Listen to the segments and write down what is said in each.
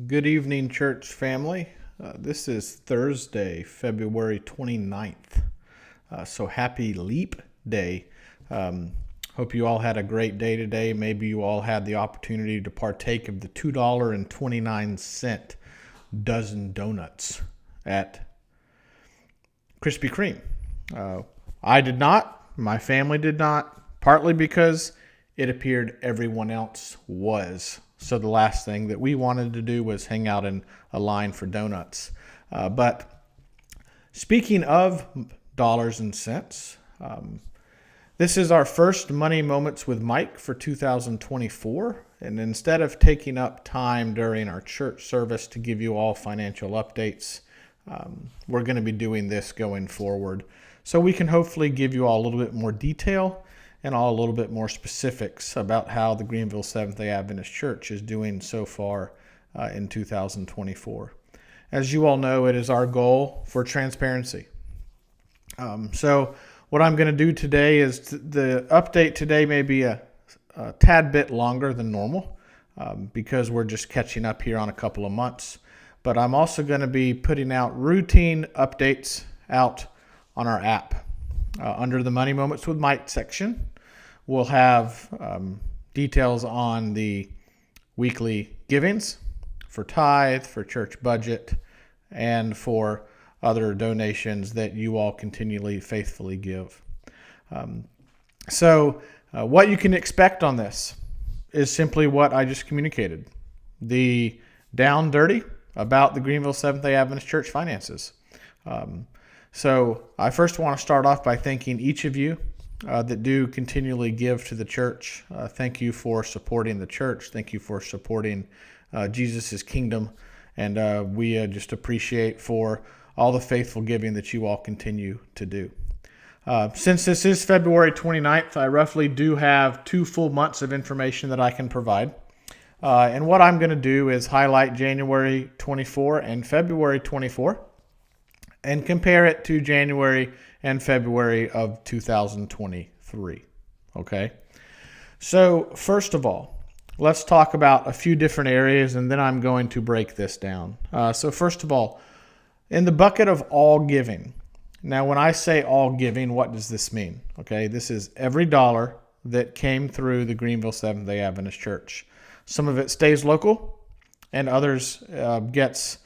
Good evening, church family. This is Thursday, February 29th. So happy Leap Day. Hope you all had a great day today. Maybe you all had the opportunity to partake of the $2.29 dozen donuts at Krispy Kreme. I did not. My family did not, partly because it appeared everyone else was. So the last thing that we wanted to do was hang out in a line for donuts. But speaking of dollars and cents, this is our first Money Moments with Mike for 2024. And instead of taking up time during our church service to give you all financial updates, we're going to be doing this going forward. So we can hopefully give you all a little bit more detail and all a little bit more specifics about how the Greenville Seventh-day Adventist Church is doing so far in 2024. As you all know, it is our goal for transparency. So what I'm going to do today is the update today may be a tad bit longer than normal because we're just catching up here on a couple of months. But I'm also going to be putting out routine updates out on our app. Under the Money Moments with Mike section, we'll have details on the weekly givings for tithe, for church budget, and for other donations that you all continually faithfully give. So what you can expect on this is simply what I just communicated. The down dirty about the Greenville Seventh-day Adventist Church finances. So I first want to start off by thanking each of you that do continually give to the church. Thank you for supporting the church. Thank you for supporting Jesus' kingdom. And we just appreciate for all the faithful giving that you all continue to do. Since this is February 29th, I roughly do have 2 full months of information that I can provide. And what I'm going to do is highlight January 24 and February 24 and compare it to January and February of 2023. Okay? So first of all, let's talk about a few different areas, and then I'm going to break this down. So first of all, in the bucket of all giving. Now, when I say all giving, what does this mean? Okay, this is every dollar that came through the Greenville Seventh-day Adventist Church. Some of it stays local, and others gets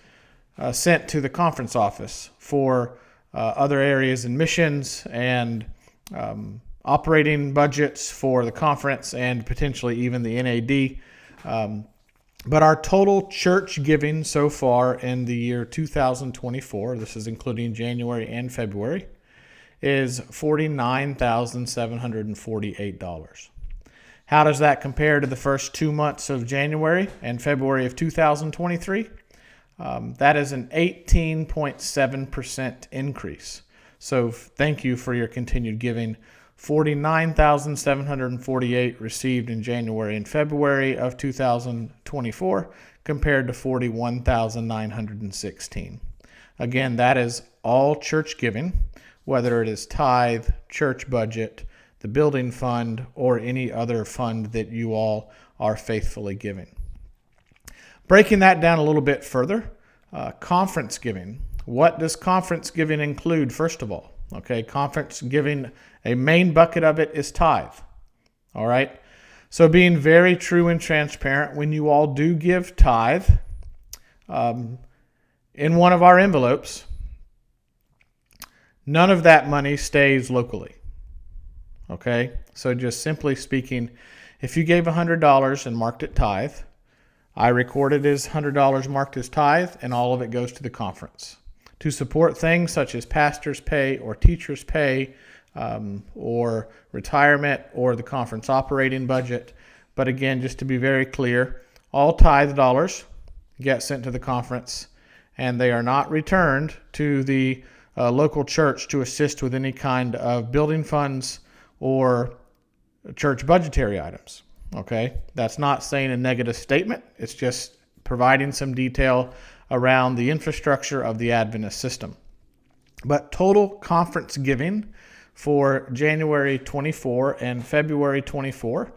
sent to the conference office for other areas in missions and operating budgets for the conference and potentially even the NAD. But our total church giving so far in the year 2024, this is including January and February, is $49,748. How does that compare to the first 2 months of January and February of 2023? That is an 18.7% increase. So thank you for your continued giving. $49,748 received in January and February of 2024 compared to $41,916. Again, that is all church giving, whether it is tithe, church budget, the building fund, or any other fund that you all are faithfully giving. Breaking that down a little bit further, conference giving. What does conference giving include, first of all? Okay, conference giving, a main bucket of it is tithe. All right? So being very true and transparent, when you all do give tithe in one of our envelopes, none of that money stays locally. Okay? So just simply speaking, if you gave $100 and marked it tithe, I record it as $100 marked as tithe, and all of it goes to the conference to support things such as pastor's pay or teacher's pay or retirement or the conference operating budget. But again, just to be very clear, all tithe dollars get sent to the conference, and they are not returned to the local church to assist with any kind of building funds or church budgetary items. Okay, that's not saying a negative statement. It's just providing some detail around the infrastructure of the Adventist system. But total conference giving for January 24 and February 24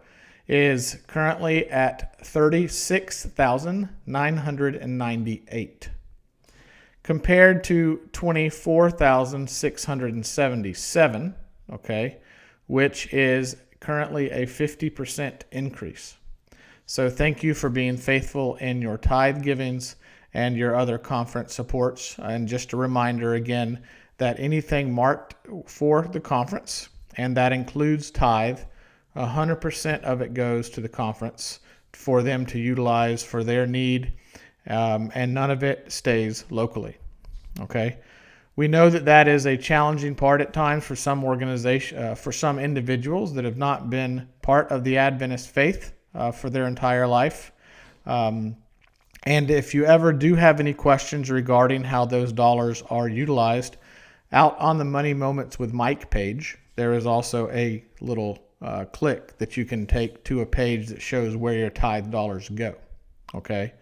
is currently at $36,998 compared to $24,677, okay, which is currently a 50% increase. So thank you for being faithful in your tithe givings and your other conference supports. And just a reminder again that anything marked for the conference, and that includes tithe, 100% of it goes to the conference for them to utilize for their need, and none of it stays locally. Okay, we know that that is a challenging part at times for some for some individuals that have not been part of the Adventist faith for their entire life. And if you ever do have any questions regarding how those dollars are utilized, out on the Money Moments with Mike page, there is also a little click that you can take to a page that shows where your tithe dollars go. Okay,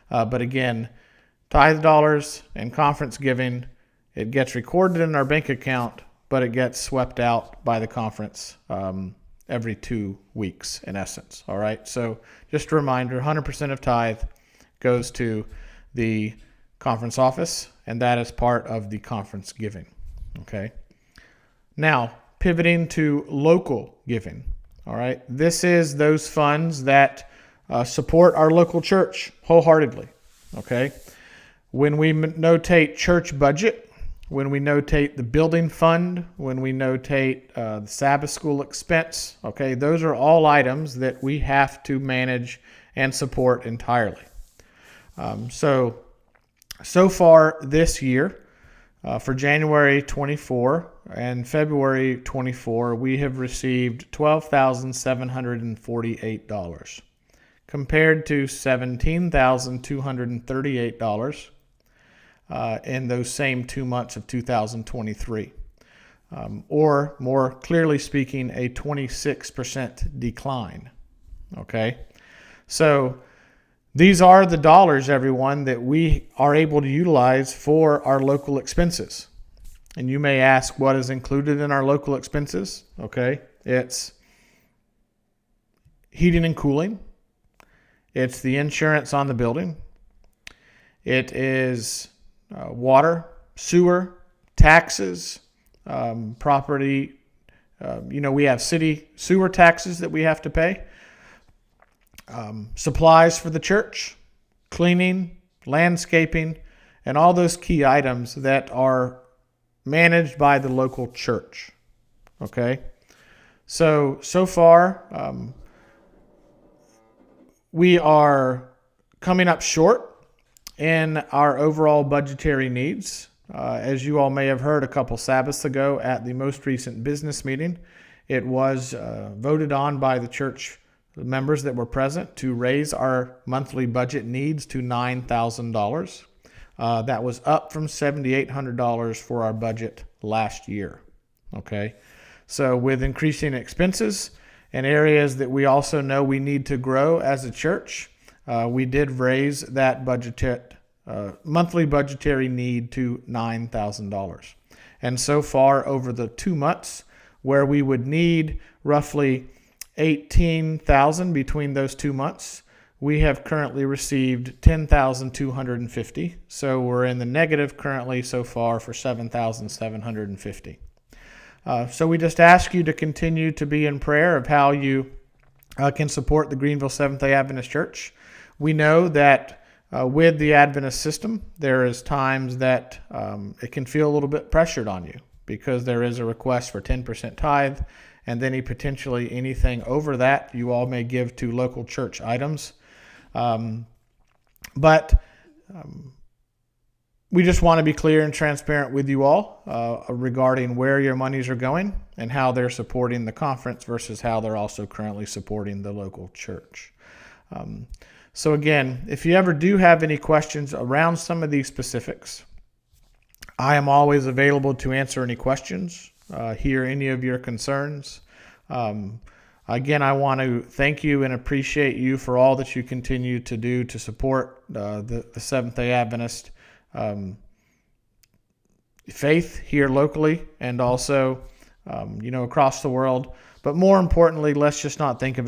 but again, tithe dollars and conference giving, it gets recorded in our bank account, but it gets swept out by the conference every 2 weeks in essence. All right, so just a reminder, 100% of tithe goes to the conference office, and that is part of the conference giving. Okay, now pivoting to local giving. All right, this is those funds that support our local church wholeheartedly. Okay, when we notate church budget, when we notate the building fund, when we notate the Sabbath school expense, okay, those are all items that we have to manage and support entirely. So far this year, for January 24 and February 24, we have received $12,748 compared to $17,238 in those same 2 months of 2023, or more clearly speaking, a 26% decline. Okay, so these are the dollars, everyone, that we are able to utilize for our local expenses. And you may ask, what is included in our local expenses? Okay, it's heating and cooling. It's the insurance on the building. It is water, sewer, taxes, property. We have city sewer taxes that we have to pay. Supplies for the church, cleaning, landscaping, and all those key items that are managed by the local church. Okay, so far we are coming up short in our overall budgetary needs. As you all may have heard a couple Sabbaths ago at the most recent business meeting, it was voted on by the church members that were present to raise our monthly budget needs to $9,000. That was up from $7,800 for our budget last year. Okay, so with increasing expenses and areas that we also know we need to grow as a church, we did raise that monthly budgetary need to $9,000. And so far over the 2 months where we would need roughly $18,000 between those 2 months, we have currently received $10,250. So we're in the negative currently so far for $7,750. So we just ask you to continue to be in prayer of how you can support the Greenville Seventh-day Adventist Church. We know that with the Adventist system, there is times that it can feel a little bit pressured on you because there is a request for 10% tithe, and then potentially anything over that you all may give to local church items. But we just want to be clear and transparent with you all regarding where your monies are going and how they're supporting the conference versus how they're also currently supporting the local church. So again, if you ever do have any questions around some of these specifics, I am always available to answer any questions, hear any of your concerns. Again, I want to thank you and appreciate you for all that you continue to do to support the Seventh-day Adventist faith here locally and also across the world. But more importantly, let's just not think of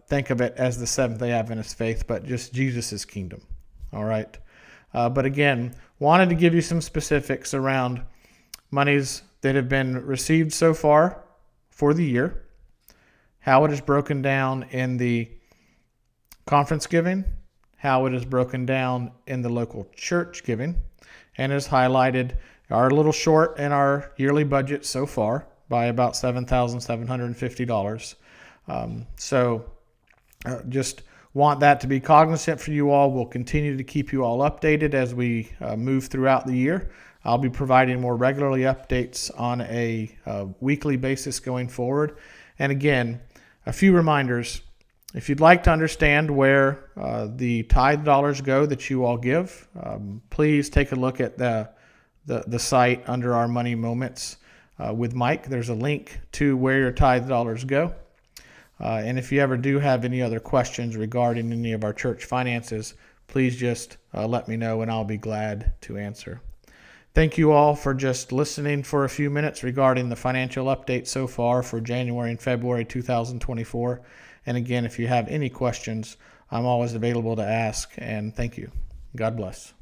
think of it as the Seventh-day Adventist faith, but just Jesus' kingdom. All right. But again, wanted to give you some specifics around monies that have been received so far for the year, how it is broken down in the conference giving, how it is broken down in the local church giving, and is highlighted are a little short in our yearly budget so far by about $7,750. Just want that to be cognizant for you all. We'll continue to keep you all updated as we move throughout the year. I'll be providing more regularly updates on a weekly basis going forward. And again, a few reminders. If you'd like to understand where the tithe dollars go that you all give, please take a look at the site under our Money Moments with Mike. There's a link to where your tithe dollars go. And if you ever do have any other questions regarding any of our church finances, please just let me know and I'll be glad to answer. Thank you all for just listening for a few minutes regarding the financial update so far for January and February 2024. And again, if you have any questions, I'm always available to ask. And thank you. God bless.